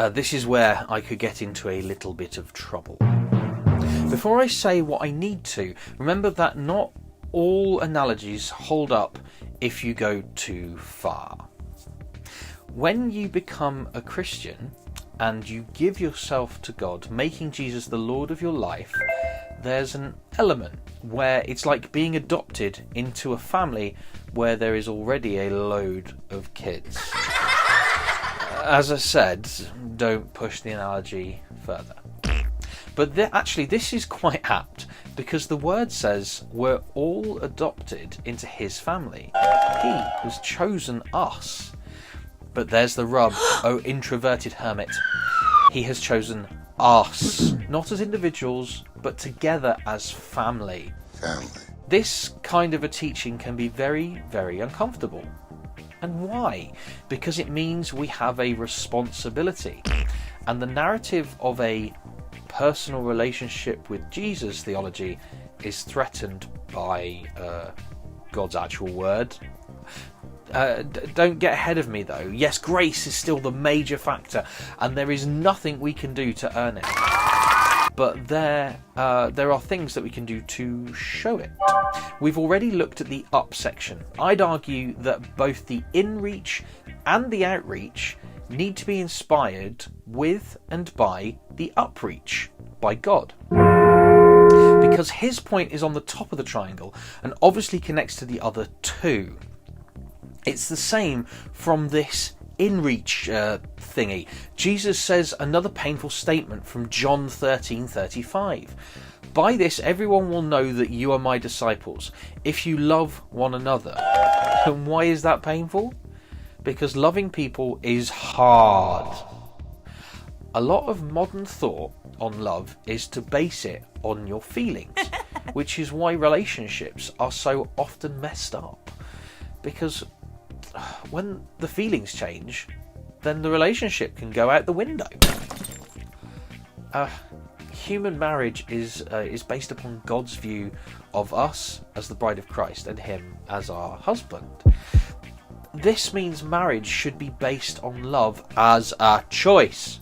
this is where I could get into a little bit of trouble. Before I say what I need to, remember that not all analogies hold up if you go too far. When you become a Christian and you give yourself to God, making Jesus the Lord of your life, there's an element where it's like being adopted into a family where there is already a load of kids. As I said, don't push the analogy further. But actually this is quite apt, because the word says we're all adopted into his family. He has chosen us. But there's the rub, oh introverted hermit. He has chosen us, not as individuals, but together as family. This kind of a teaching can be very, very uncomfortable. And why? Because it means we have a responsibility. And the narrative of a personal relationship with Jesus theology is threatened by God's actual word. Don't get ahead of me though. Yes, grace is still the major factor, and there is nothing we can do to earn it. But there are things that we can do to show it. We've already looked at the up section. I'd argue that both the in-reach and the outreach need to be inspired with and by the upreach, by God. Because his point is on the top of the triangle and obviously connects to the other two. It's the same from this in-reach thingy. Jesus says another painful statement from John 13:35. By this everyone will know that you are my disciples, if you love one another. And why is that painful? Because loving people is hard. A lot of modern thought on love is to base it on your feelings, which is why relationships are so often messed up. Because when the feelings change, then the relationship can go out the window. Human marriage is based upon God's view of us as the bride of Christ and him as our husband. This means marriage should be based on love as a choice.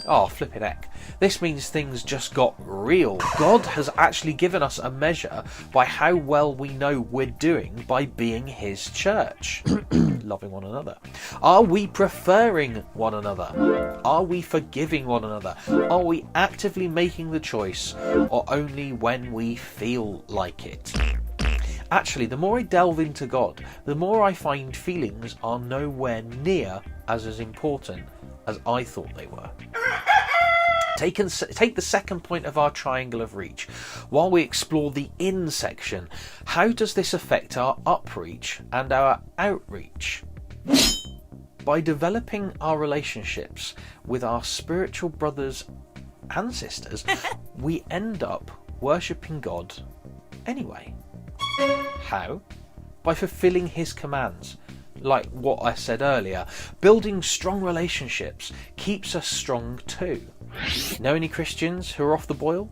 Oh, flippin' heck. This means things just got real. God has actually given us a measure by how well we know we're doing by being his church. Loving one another. Are we preferring one another? Are we forgiving one another? Are we actively making the choice, or only when we feel like it? Actually, the more I delve into God, the more I find feelings are nowhere near as important as I thought they were. Take the second point of our triangle of reach. While we explore the in section, how does this affect our upreach and our outreach? By developing our relationships with our spiritual brothers and sisters, we end up worshipping God anyway. How? By fulfilling his commands. Like what I said earlier, building strong relationships keeps us strong too. Know any Christians who are off the boil?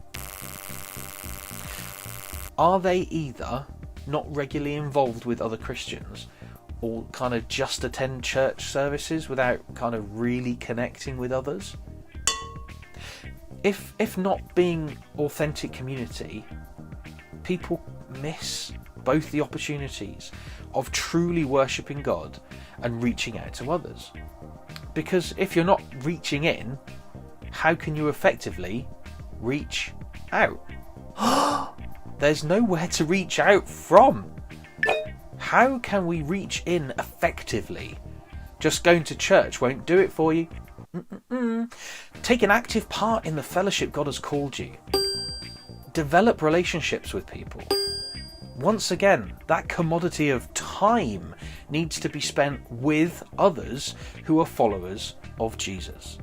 Are they either not regularly involved with other Christians, or kind of just attend church services without kind of really connecting with others? If not being authentic community, people miss both the opportunities of truly worshipping God and reaching out to others. Because if you're not reaching in, how can you effectively reach out? There's nowhere to reach out from. How can we reach in effectively? Just going to church won't do it for you. Take an active part in the fellowship God has called you. Develop relationships with people. Once again, that commodity of time needs to be spent with others who are followers of Jesus.